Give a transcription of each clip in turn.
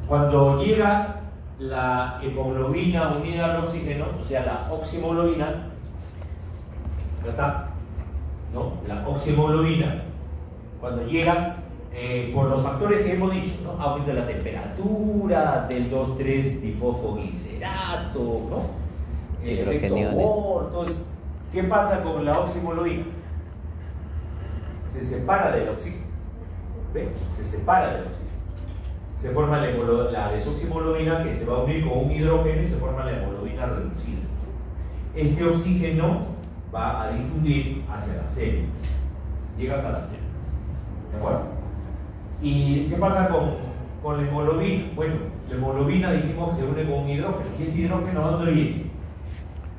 Cuando llega la hemoglobina unida al oxígeno, o sea, la oxihemoglobina, ¿ya está? ¿No? La oxihemoglobina, cuando llega, por los factores que hemos dicho, ¿no? Aumento de la temperatura, del 2,3-difosfoglicerato, ¿no? El efecto Bohr, todo eso. ¿Qué pasa con la oxihemoglobina? Se separa del oxígeno. ¿Ve? Se separa del oxígeno. Se forma la desoxihemoglobina que se va a unir con un hidrógeno y se forma la hemoglobina reducida. Este oxígeno va a difundir hacia las células. Llega hasta las células. ¿De acuerdo? ¿Y qué pasa con la hemoglobina? Bueno, la hemoglobina dijimos que se une con un hidrógeno. ¿Y este hidrógeno a dónde viene?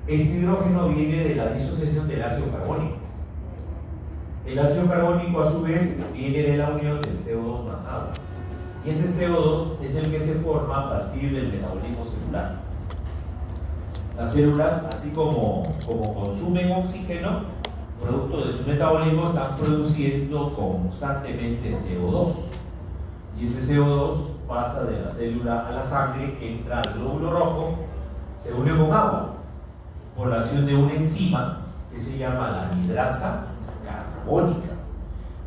Este hidrógeno viene de la disociación del ácido carbónico. El ácido carbónico a su vez viene de la unión del CO2 más agua. Y ese CO2 es el que se forma a partir del metabolismo celular. Las células, así como consumen oxígeno, producto de su metabolismo, están produciendo constantemente CO2. Y ese CO2 pasa de la célula a la sangre, entra al glóbulo rojo, se une con agua por la acción de una enzima que se llama la anhidrasa carbónica.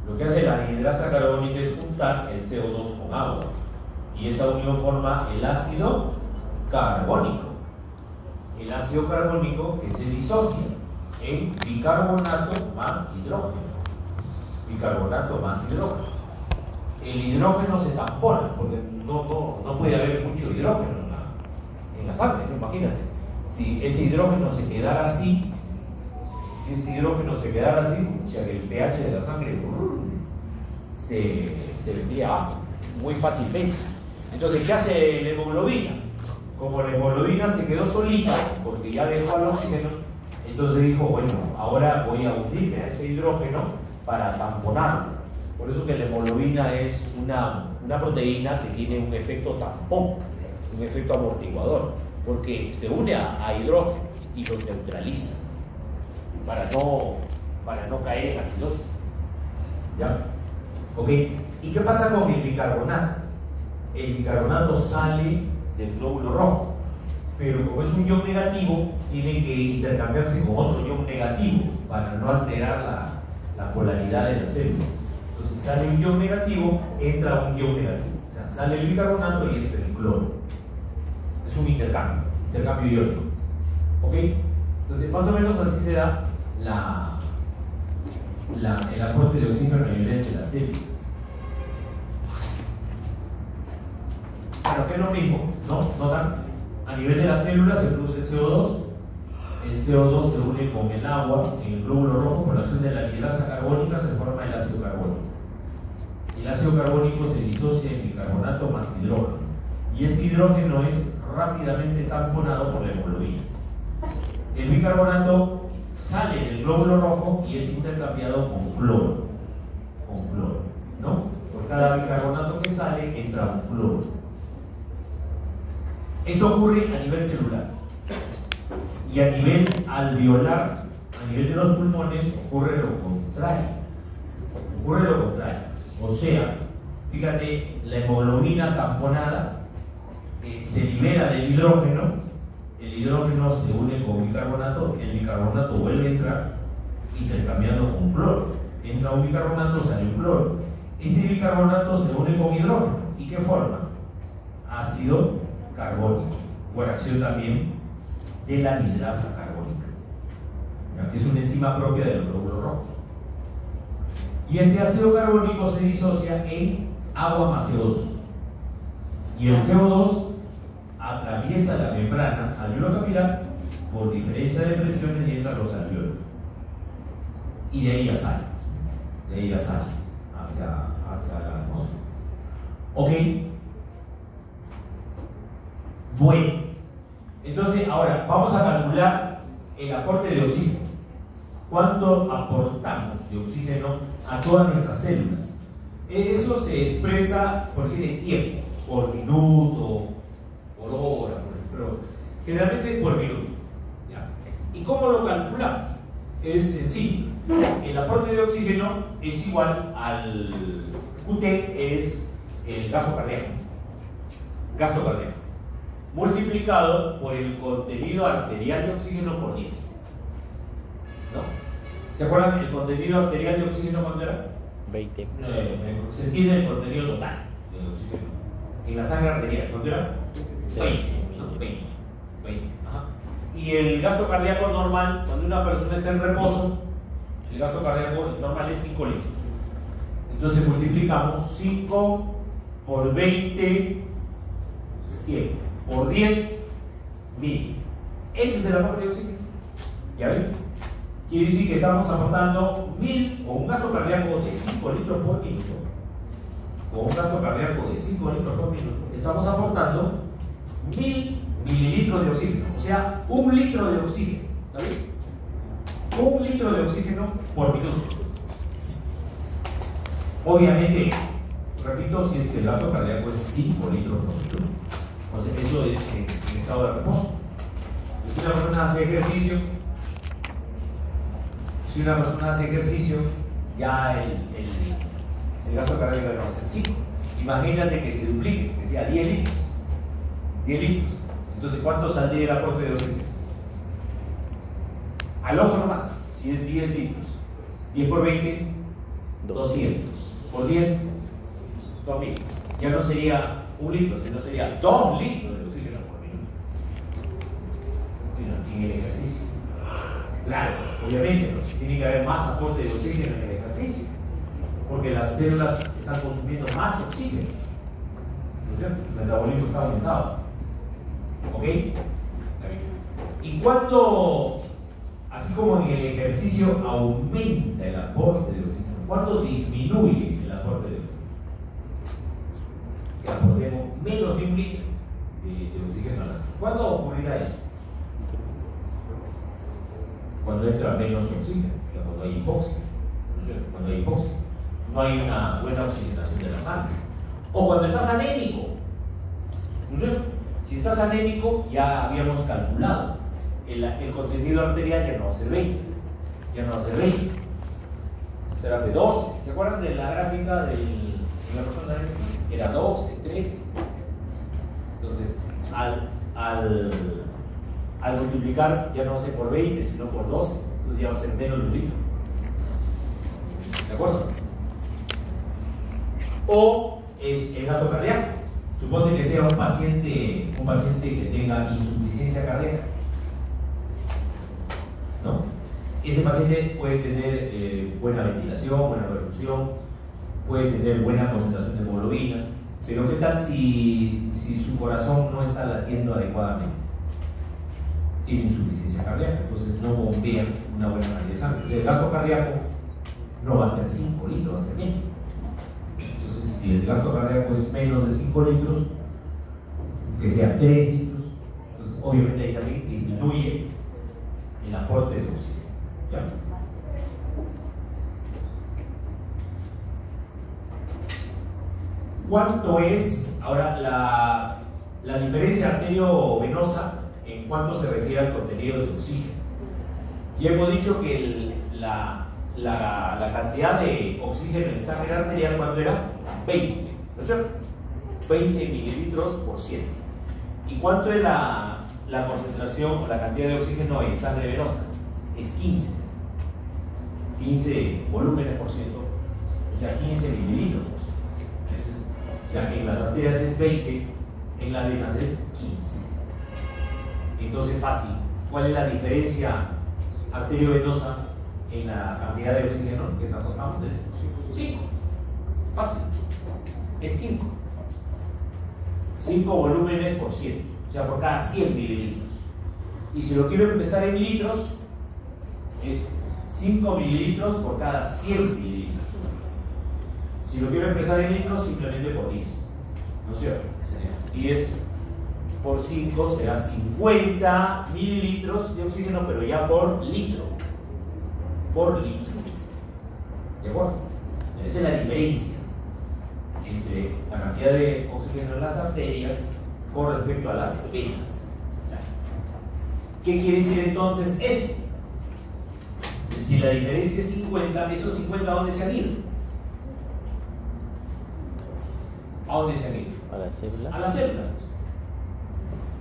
Lo que hace la anhidrasa carbónica es juntar el CO2 con agua y esa unión forma el ácido carbónico. El ácido carbónico que se disocia en bicarbonato más hidrógeno. Bicarbonato más hidrógeno. El hidrógeno se tampona porque no puede haber mucho hidrógeno en la sangre, ¿no? Imagínate. Si ese hidrógeno se quedara así, o sea que el pH de la sangre se vendría abajo muy fácilmente. Entonces, ¿qué hace la hemoglobina? Como la hemoglobina se quedó solita porque ya dejó al oxígeno, entonces dijo, bueno, ahora voy a unirme a ese hidrógeno para tamponarlo. Por eso que la hemoglobina es una proteína que tiene un efecto tampón, un efecto amortiguador, porque se une a hidrógeno y lo neutraliza para no caer en acidosis. ¿Ya? ¿Ok? ¿Y qué pasa con el bicarbonato? El bicarbonato sale del glóbulo rojo, pero como es un ion negativo, tiene que intercambiarse con otro ion negativo para no alterar la polaridad de la célula. Entonces sale un ion negativo, entra un ion negativo. O sea, sale el bicarbonato y entra el cloro. Es un intercambio iónico. ¿Ok? Entonces, más o menos así se da el aporte de oxígeno a nivel de la célula. Claro que es lo mismo, ¿no? ¿Notan? A nivel de la célula se produce el CO2. El CO2 se une con el agua en el glóbulo rojo por la acción de la anhidrasa carbónica, se forma el ácido carbónico. El ácido carbónico se disocia en bicarbonato más hidrógeno. Y este hidrógeno es rápidamente tamponado por la hemoglobina. El bicarbonato sale del glóbulo rojo y es intercambiado con cloro. ¿No? Por cada bicarbonato que sale, entra un cloro. Esto ocurre a nivel celular. Y a nivel alveolar, a nivel de los pulmones, ocurre lo contrario. O sea, fíjate, la hemoglobina tamponada se libera del hidrógeno, el hidrógeno se une con bicarbonato, el bicarbonato vuelve a entrar intercambiando con cloro. Entra un bicarbonato, sale un cloro. Este bicarbonato se une con hidrógeno. ¿Y qué forma? Ácido carbónico, por acción también de la anhidrasa carbónica, que es una enzima propia de los glóbulos rojos. Y este ácido carbónico se disocia en agua más CO2. Y el CO2 atraviesa la membrana alveolo-capilar por diferencia de presiones y entra a los alveolos. Y de ahí ya sale. Hacia la atmósfera. ¿Ok? Bueno. Entonces, ahora vamos a calcular el aporte de oxígeno. ¿Cuánto aportamos de oxígeno a todas nuestras células? Eso se expresa por qué de tiempo, por minuto, por hora, pero generalmente por minuto. ¿Ya? ¿Y cómo lo calculamos? Es sencillo. El aporte de oxígeno es igual al QT, es el gasto cardíaco. gasto cardíaco, multiplicado por el contenido arterial de oxígeno por 10. ¿No? ¿Se acuerdan el contenido arterial de oxígeno cuánto era? 20. Se entiende el contenido total de oxígeno en la sangre arterial. ¿Cuánto era? 20. ¿No? 20. Ajá. Y el gasto cardíaco normal, cuando una persona está en reposo, el gasto cardíaco normal es 5 litros. Entonces multiplicamos 5 por 20, 100. Por 10, 1000. Ese es el aporte de oxígeno. ¿Ya ven? Quiere decir que estamos aportando 1000 o un gasto cardíaco de 5 litros por minuto. O un gasto cardíaco de 5 litros por minuto. Estamos aportando 1000 mililitros de oxígeno. O sea, 1 litro de oxígeno. ¿Sabes? 1 litro de oxígeno por minuto. Obviamente, repito, si es que el gasto cardíaco es 5 litros por minuto. O sea, eso es en estado de reposo. Si una persona hace ejercicio, ya el gasto cardíaco va a ser 5. Imagínate que se duplique, que sea 10 litros. 10 litros. Entonces, ¿cuánto saldría el aporte de oxígeno? Al ojo nomás, si es 10 litros. 10 por 20, 200. Por 10, 2000. Ya no sería 1 litro, sino sería 2 litros de oxígeno por minuto. En el ejercicio. Claro, obviamente, tiene que haber más aporte de oxígeno en el ejercicio, porque las células están consumiendo más oxígeno. ¿No es cierto? El metabolismo está aumentado. ¿Ok? Y cuando, así como en el ejercicio aumenta el aporte de oxígeno, ¿cuándo disminuye el aporte de oxígeno? Que aportemos menos de 1 litro de oxígeno a la sangre. ¿Cuándo ocurrirá eso? Cuando entra menos oxígeno, cuando hay hipoxia. Cuando hay hipoxia, no hay una buena oxigenación de la sangre. O cuando estás anémico. ¿No es cierto? Si estás anémico, ya habíamos calculado, el contenido arterial ya no va a ser 20. Ya no va a ser 20. Será de 12. ¿Se acuerdan de la gráfica de la persona anémica? Era 12, 13. Entonces, al multiplicar ya no va a ser por 20, sino por 12, entonces ya va a ser menos de 1 litro. ¿De acuerdo? O el gasto cardíaco. Suponte que sea un paciente que tenga insuficiencia cardíaca. ¿No? Ese paciente puede tener buena ventilación, buena perfusión, puede tener buena concentración de hemoglobina, pero ¿qué tal si su corazón no está latiendo adecuadamente? Tiene insuficiencia cardíaca, entonces no bombean una buena cantidad de sangre. Entonces el gasto cardíaco no va a ser 5 litros, va a ser menos. Entonces, si el gasto cardíaco es menos de 5 litros, que sea 3 litros, entonces obviamente ahí también disminuye el aporte de oxígeno. ¿Ya? ¿Cuánto es ahora la diferencia arteriovenosa en cuanto se refiere al contenido de oxígeno? Ya hemos dicho que la cantidad de oxígeno en sangre arterial, ¿cuánto era? 20, ¿no es cierto? 20 mililitros por 100. ¿Y cuánto es la concentración o la cantidad de oxígeno en sangre venosa? Es 15. 15 volúmenes por ciento, o sea, 15 mililitros. Ya que en las arterias es 20, en las venas es 15. Entonces, fácil. ¿Cuál es la diferencia arteriovenosa en la cantidad de oxígeno que transportamos? Es 5. Fácil. Es 5. 5 volúmenes por 100. O sea, por cada 100 mililitros. Y si lo quiero empezar en litros, es 5 mililitros por cada 100 mililitros. Si lo quiero empezar en litros, simplemente por 10. ¿No es cierto? 10 por 5 será 50 mililitros de oxígeno, pero ya por litro. Por litro. ¿De acuerdo? Esa es la diferencia entre la cantidad de oxígeno en las arterias con respecto a las venas. ¿Qué quiere decir entonces eso? Si la diferencia es 50, ¿esos 50 a dónde se han ido? ¿A dónde se han ido? A la célula. A la célula.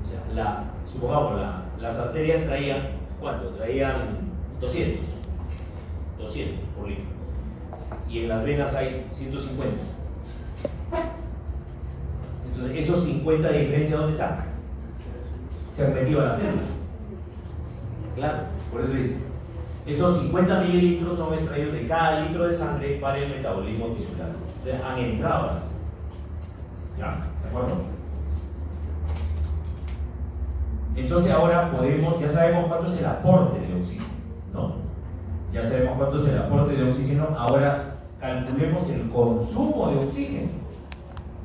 O sea, supongamos, las arterias traían, ¿cuánto? Traían 200 por litro. Y en las venas hay 150. Entonces, esos 50 de diferencia, ¿dónde están? Se han metido a la célula. Claro, por eso digo, esos 50 mililitros son extraídos de cada litro de sangre para el metabolismo tisular. O sea, han entrado a la célula. ¿Ya? ¿De acuerdo? Entonces ahora ya sabemos cuánto es el aporte de oxígeno, ¿no? Ya sabemos cuánto es el aporte de oxígeno. Ahora calculemos el consumo de oxígeno.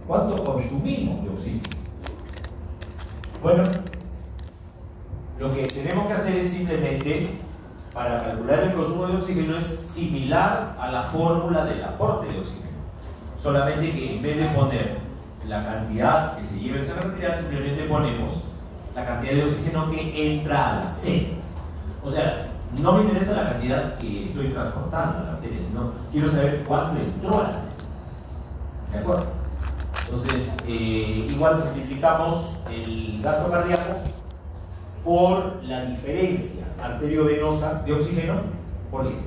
¿Cuánto consumimos de oxígeno? Bueno, lo que tenemos que hacer es simplemente, para calcular el consumo de oxígeno, es similar a la fórmula del aporte de oxígeno. Solamente que en vez de poner la cantidad que se lleva esa cantidad, simplemente ponemos la cantidad de oxígeno que entra a las células. O sea, no me interesa la cantidad que estoy transportando a la arteria, sino quiero saber cuánto entró a las células. ¿De acuerdo? Entonces, igual multiplicamos el gasto cardíaco por la diferencia arteriovenosa de oxígeno por 10.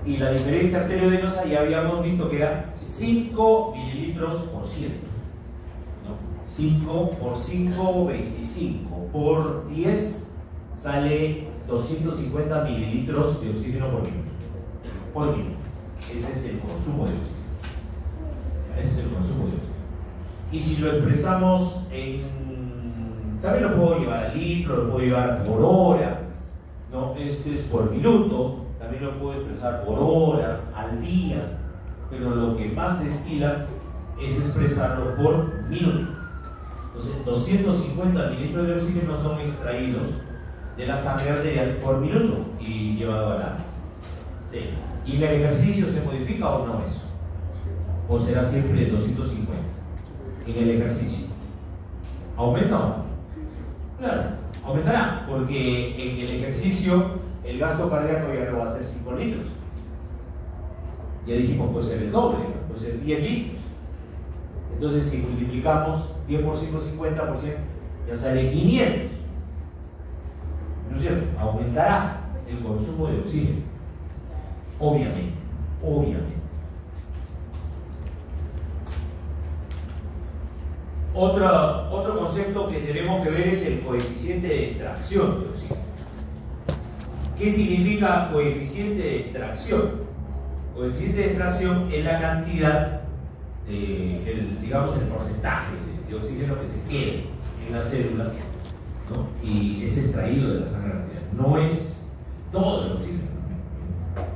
Y la diferencia arteriovenosa ya habíamos visto que era 5 mililitros por ciento. 5 por 5, 25. Por 10 sale 250 mililitros de oxígeno por minuto. Por minuto. Ese es el consumo de oxígeno. Ese es el consumo de oxígeno. Y si lo expresamos en... También lo puedo llevar al litro, lo puedo llevar por hora, ¿no? Este es por minuto, también lo puedo expresar por hora, al día, pero lo que más se estila es expresarlo por minuto. Entonces, 250 mililitros de oxígeno son extraídos de la sangre arterial por minuto y llevado a las células. ¿Y en el ejercicio se modifica o no eso? ¿O será siempre 250? En el ejercicio. ¿Aumenta o no? Claro, aumentará, porque en el ejercicio el gasto cardíaco ya no va a ser 5 litros. Ya dijimos, puede ser el doble, puede ser 10 litros. Entonces, si multiplicamos 10 por 5, 50%, ya sale 500. ¿No es cierto? Aumentará el consumo de oxígeno. Obviamente, obviamente. Otro concepto que tenemos que ver es el coeficiente de extracción de oxígeno. ¿Qué significa coeficiente de extracción? Coeficiente de extracción es la cantidad, digamos, el porcentaje de oxígeno que se queda en las células, ¿no? Y es extraído de la sangre arterial. No es todo el oxígeno,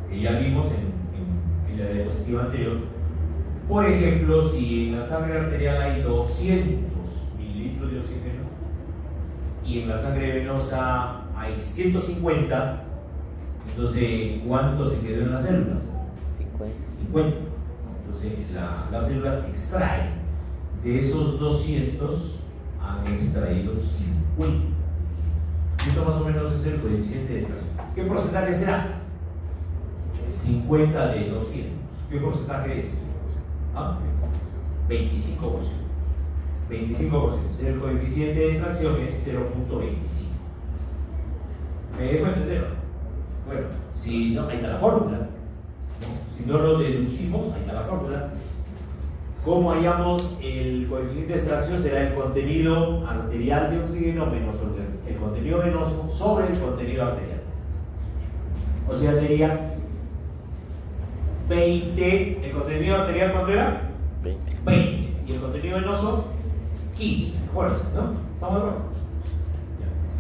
que ya vimos en la diapositiva anterior. Por ejemplo, si en la sangre arterial hay 200 mililitros de oxígeno y en la sangre venosa hay 150, entonces, ¿cuánto se quedó en las células? 50. Entonces, las células extraen de esos 200, han extraído 50. Eso más o menos es el coeficiente de extracción. ¿Qué porcentaje será? 50 de 200. ¿Qué porcentaje es? 25%. 25%. El coeficiente de extracción es 0.25. ¿Me dejo entender? Bueno, si no, ahí está la fórmula. ¿No? Si no lo deducimos, ahí está la fórmula. ¿Cómo hallamos el coeficiente de extracción? Será el contenido arterial de oxígeno menos el contenido venoso sobre el contenido arterial. O sea, sería 20, el contenido arterial, ¿cuánto era? 20. Y el contenido venoso, 15. ¿De acuerdo? ¿No? ¿Estamos de acuerdo?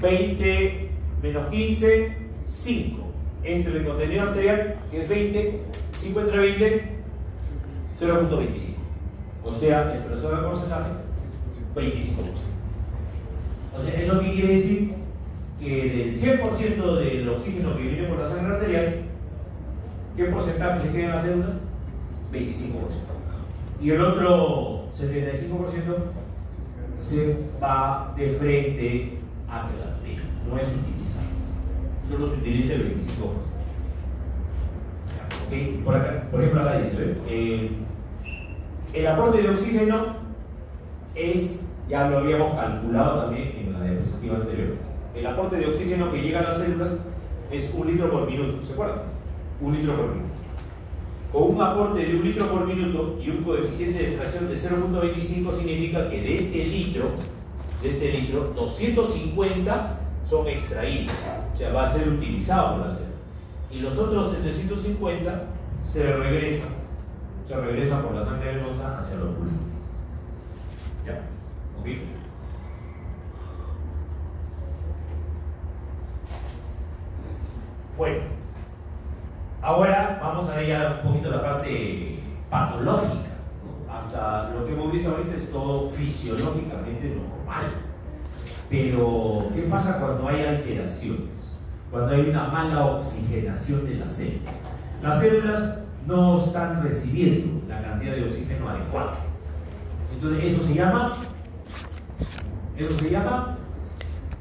20 menos 15, 5. Entre el contenido arterial, que es 20, 5 entre 20, 0.25. O sea, expresor de porcentaje, 25%. O sea, ¿eso qué quiere decir? Que del 100% del oxígeno que viene por la sangre arterial, ¿qué porcentaje se queda en las células? 25%. Y el otro 75% se va de frente hacia las venas, no es utilizado. Solo se utiliza el 25%. ¿Okay? Por acá, por ejemplo, acá dice, el aporte de oxígeno es, ya lo habíamos calculado también en la diapositiva anterior, el aporte de oxígeno que llega a las células es 1 litro por minuto, ¿se acuerdan? 1 litro por minuto. Con un aporte de 1 litro por minuto y un coeficiente de extracción de 0.25 significa que de este litro, 250 son extraídos, o sea, va a ser utilizado por la célula. Y los otros 750 se regresan por la sangre venosa hacia los pulmones. ¿Ya? ¿Ok? Bueno, ahora vamos a ver ya un poquito la parte patológica, ¿no? Hasta lo que hemos visto ahorita es todo fisiológicamente normal. Pero, ¿qué pasa cuando hay alteraciones? Cuando hay una mala oxigenación de las células. Las células no están recibiendo la cantidad de oxígeno adecuada. Entonces, eso se llama,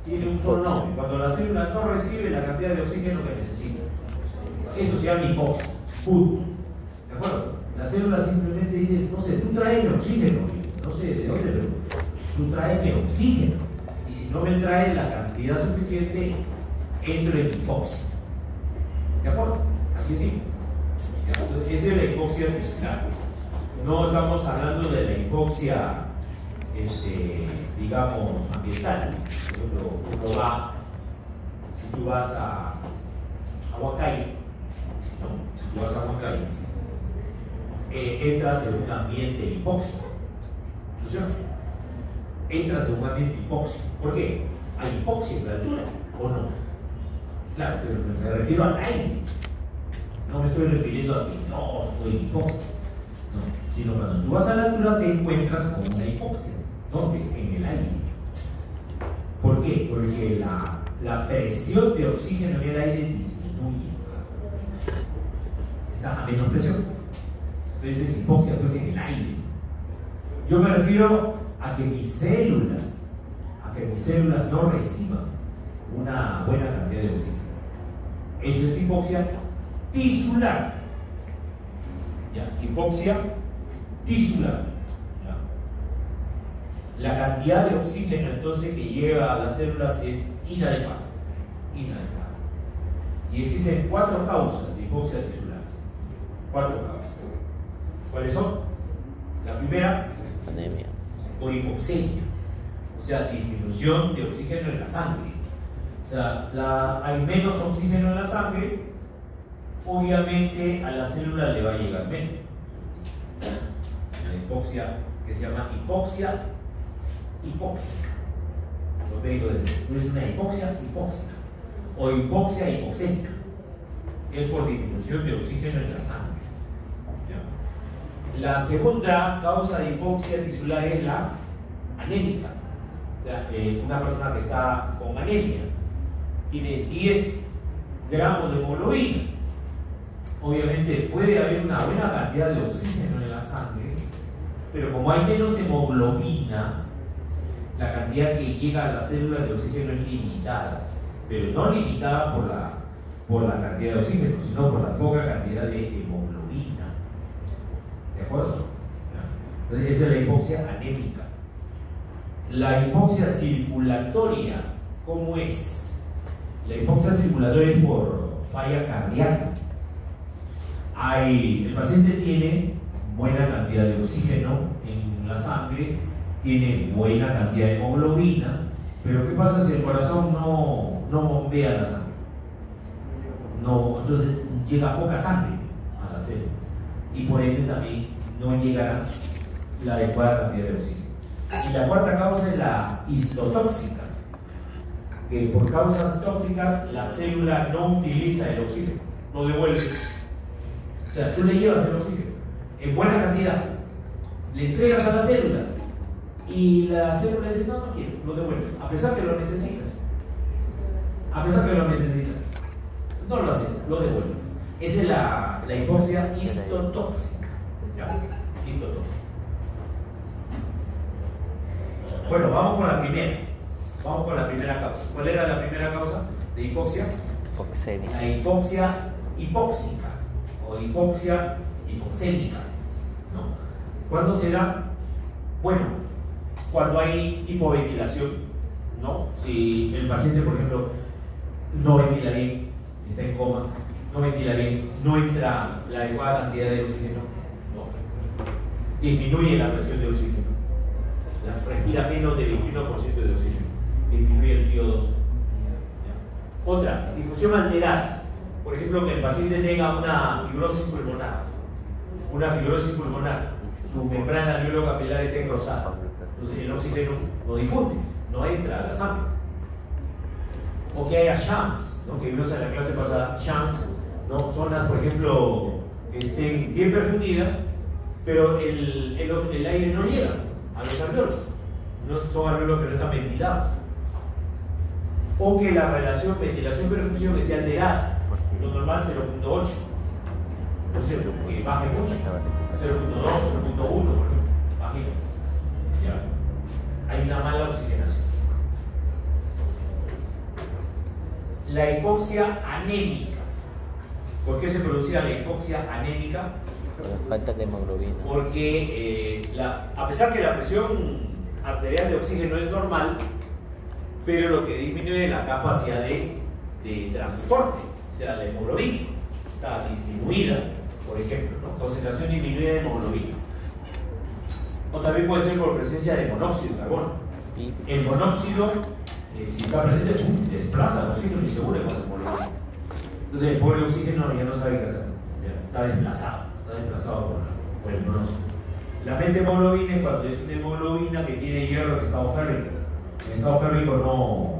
tiene un solo nombre. Cuando la célula no recibe la cantidad de oxígeno que necesita. Eso se llama hipoxia. Punto. ¿De acuerdo? La célula simplemente dice, no sé, tú tráeme oxígeno. No sé de dónde, pero tú tráeme oxígeno. Y si no me trae la cantidad suficiente, entro en hipoxia. ¿De acuerdo? Así es simple. Entonces, esa es la hipoxia tisular. No estamos hablando de la hipoxia, digamos, ambiental. Por ejemplo, si tú vas a Huancayo, ¿no? Si tú vas a Huancayo, entras en un ambiente hipóxico. ¿No es cierto? Entras en un ambiente hipóxico. ¿Por qué? ¿Hay hipoxia en la altura o no? Claro, pero me refiero al aire. No me estoy refiriendo a que no estoy hipóxico. No, sino cuando tú vas a la altura te encuentras con una hipoxia. ¿Dónde? En el aire. ¿Por qué? Porque la presión de oxígeno en el aire disminuye. Está a menos presión. Entonces es hipoxia pues en el aire. Yo me refiero a que mis células no reciban una buena cantidad de oxígeno. Eso es hipoxia tisular. ¿Ya? Hipoxia tisular. ¿Ya? La cantidad de oxígeno entonces que llega a las células es inadecuada. Y existen 4 causas de hipoxia tisular. 4 causas. ¿Cuáles son? La primera, anemia o hipoxemia, o sea, disminución de oxígeno en la sangre. O sea, hay menos oxígeno en la sangre, obviamente a la célula le va a llegar menos. La hipoxia, que se llama hipoxia hipóxica. Los médicos dicen, no es una hipoxia hipóxica o hipoxia hipoxémica. Es por disminución de oxígeno en la sangre. ¿Ya? La segunda causa de hipoxia tisular es la anémica. O sea, una persona que está con anemia tiene 10 gramos de hemoglobina. Obviamente puede haber una buena cantidad de oxígeno en la sangre, pero como hay menos hemoglobina, la cantidad que llega a las células de oxígeno es limitada, pero no limitada por la cantidad de oxígeno, sino por la poca cantidad de hemoglobina. ¿De acuerdo? Entonces esa es la hipoxia anémica. La hipoxia circulatoria, ¿cómo es? La hipoxia circulatoria es por falla cardíaca. El paciente tiene buena cantidad de oxígeno en la sangre, tiene buena cantidad de hemoglobina, pero ¿qué pasa si el corazón no bombea la sangre? Entonces llega poca sangre a la célula y por ende también no llega la adecuada cantidad de oxígeno. Y la cuarta causa es la histotóxica, que por causas tóxicas la célula no utiliza el oxígeno, lo devuelve. O sea, tú le llevas el oxígeno en buena cantidad, le entregas a la célula y la célula dice, no quiero, lo devuelve, a pesar que lo necesita. No lo hace, lo devuelve. Esa es la hipoxia histotóxica. Histotóxica. Bueno, vamos con la primera causa. ¿Cuál era la primera causa de hipoxia? hipoxemia. La hipoxia hipóxica o hipoxia hipoxémica, ¿no? ¿Cuándo será? Bueno, cuando hay hipoventilación, ¿no? Si el paciente, por ejemplo, no ventila bien, está en coma, no ventila bien, no entra la adecuada cantidad de oxígeno, no. Disminuye la presión de oxígeno, ¿ya? Respira menos de 21% de oxígeno, disminuye el FiO2. ¿Ya? Otra, difusión alterada. Por ejemplo, que el paciente tenga una fibrosis pulmonar, su membrana alveolo-capilar está engrosada, entonces el oxígeno no difunde, no entra a la sangre. O que haya shunts, ¿no? Que vimos en la clase pasada, shunts, ¿no? Zonas, por ejemplo, que estén bien perfundidas, pero el aire no llega a los alveolos, no son alveolos que no están ventilados. O que la relación ventilación-perfusión esté alterada. Lo normal 0.8, ¿no es cierto? Que baje mucho, 0.2, 0.1, bajito. Ya. Hay una mala oxigenación. La hipoxia anémica. ¿Por qué se producía la hipoxia anémica? Por la falta de hemoglobina. Porque a pesar que la presión arterial de oxígeno es normal, pero lo que disminuye es la capacidad de transporte. O sea, la hemoglobina está disminuida, por ejemplo, ¿no? Concentración disminuida de hemoglobina. O también puede ser por presencia de monóxido de carbono. El monóxido, si está presente, desplaza el oxígeno y se une con la hemoglobina. Entonces el pobre oxígeno ya no sabe qué hacer, ya está desplazado por el monóxido. La metahemoglobina es cuando es una hemoglobina que tiene hierro en estado férrico. En estado férrico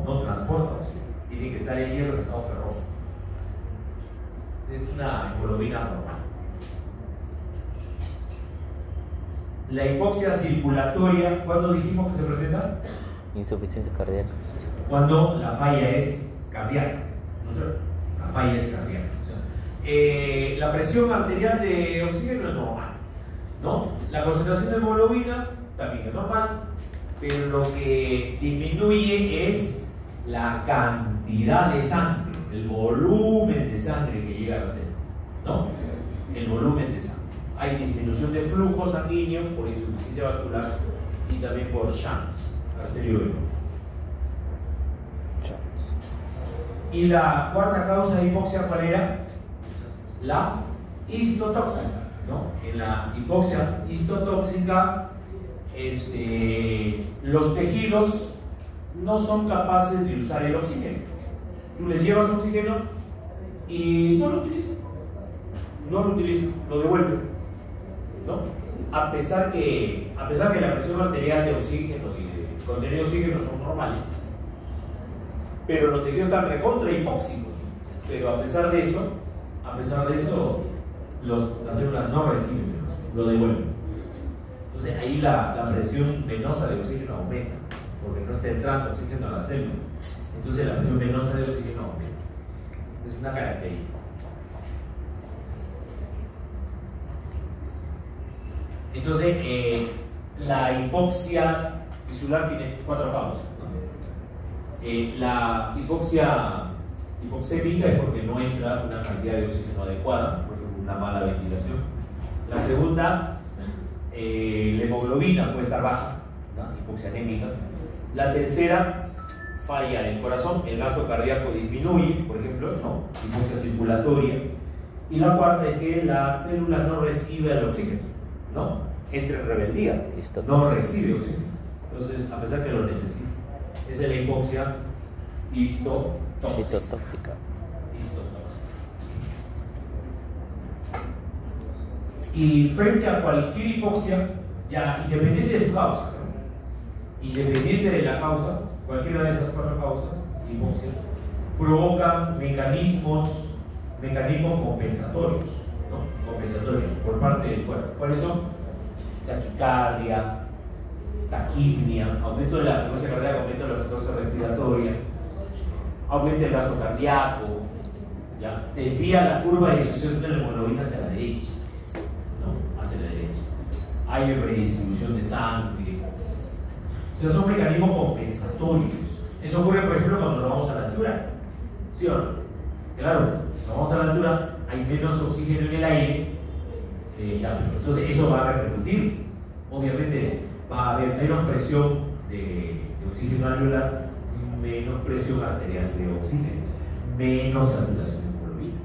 no transporta oxígeno, tiene que estar el hierro en estado ferroso. Es una hemoglobina normal. La hipoxia circulatoria, ¿cuándo dijimos que se presenta? Insuficiencia cardíaca. Cuando la falla es cardíaca, ¿no es cierto? La falla es cardíaca. O sea, la presión arterial de oxígeno es normal, ¿no? La concentración de hemoglobina también es normal, pero lo que disminuye es la cantidad de sangre, el volumen de sangre que llega a las células, ¿no? El volumen de sangre. Hay disminución de flujo sanguíneo por insuficiencia vascular y también por shunts arteriovenosos. Y la cuarta causa de hipoxia, ¿cuál era? La histotóxica, ¿no? En la hipoxia histotóxica, los tejidos no son capaces de usar el oxígeno. Tú les llevas oxígeno y no lo utilizan, lo devuelven, ¿no? A pesar que la presión arterial de oxígeno y de contenido de oxígeno son normales, pero los tejidos están recontra hipóxicos, pero a pesar de eso las células no reciben, lo devuelven. Entonces ahí la presión venosa de oxígeno aumenta, porque no está entrando oxígeno a las células. Entonces la presión venosa de oxígeno aumenta. Es una característica. Entonces, la hipoxia tisular tiene 4 causas, ¿no? La hipoxia hipoxémica es porque no entra una cantidad de oxígeno adecuada, por ejemplo, una mala ventilación. La segunda, la hemoglobina puede estar baja, ¿no? Hipoxia anémica. La tercera, falla del corazón, el gasto cardíaco disminuye, por ejemplo, ¿no? Hipoxia circulatoria. Y la cuarta es que la célula no recibe el oxígeno, ¿no? Entra en rebeldía, no recibe oxígeno. Entonces, a pesar que lo necesita. Esa es la hipoxia histotóxica. Y frente a cualquier hipoxia, ya independiente de su causa, ¿no? Independiente de la causa, cualquiera de esas 4 causas, hipoxia, provocan mecanismos compensatorios, ¿no? Compensatorios por parte del cuerpo. ¿Cuáles son? Taquicardia, taquipnia, aumento de la frecuencia cardíaca, aumento de la frecuencia respiratoria, aumenta el gasto cardíaco, ¿ya? Desvía la curva de disociación de la hemoglobina hacia la derecha, ¿no? Hacia la derecha. Hay redistribución de sangre. O sea, son mecanismos compensatorios. Eso ocurre, por ejemplo, cuando nos vamos a la altura. ¿Sí o no? Claro, cuando vamos a la altura hay menos oxígeno en el aire. Entonces eso va a repercutir obviamente va a haber menos presión de oxígeno alveolar, menos presión arterial de oxígeno, menos saturación de hemoglobina.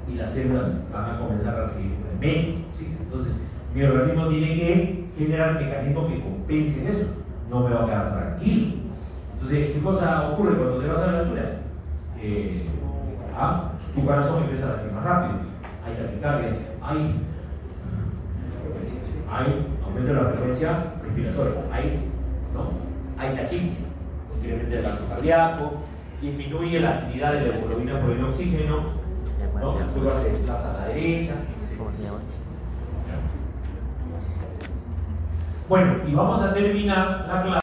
Y las células van a comenzar a recibir menos oxígeno. Entonces, mi organismo tiene que generar mecanismos que compensen eso. No me va a quedar tranquilo. Entonces, ¿qué cosa ocurre cuando te vas a la altura? Tu corazón empieza a latir más rápido, hay taquicardia, hay aumento de la frecuencia respiratoria, hay taquipnea, incremento del gasto cardíaco, disminuye la afinidad de la hemoglobina por el oxígeno, luego se desplaza a la derecha, etc. Bueno, y vamos a terminar la clase.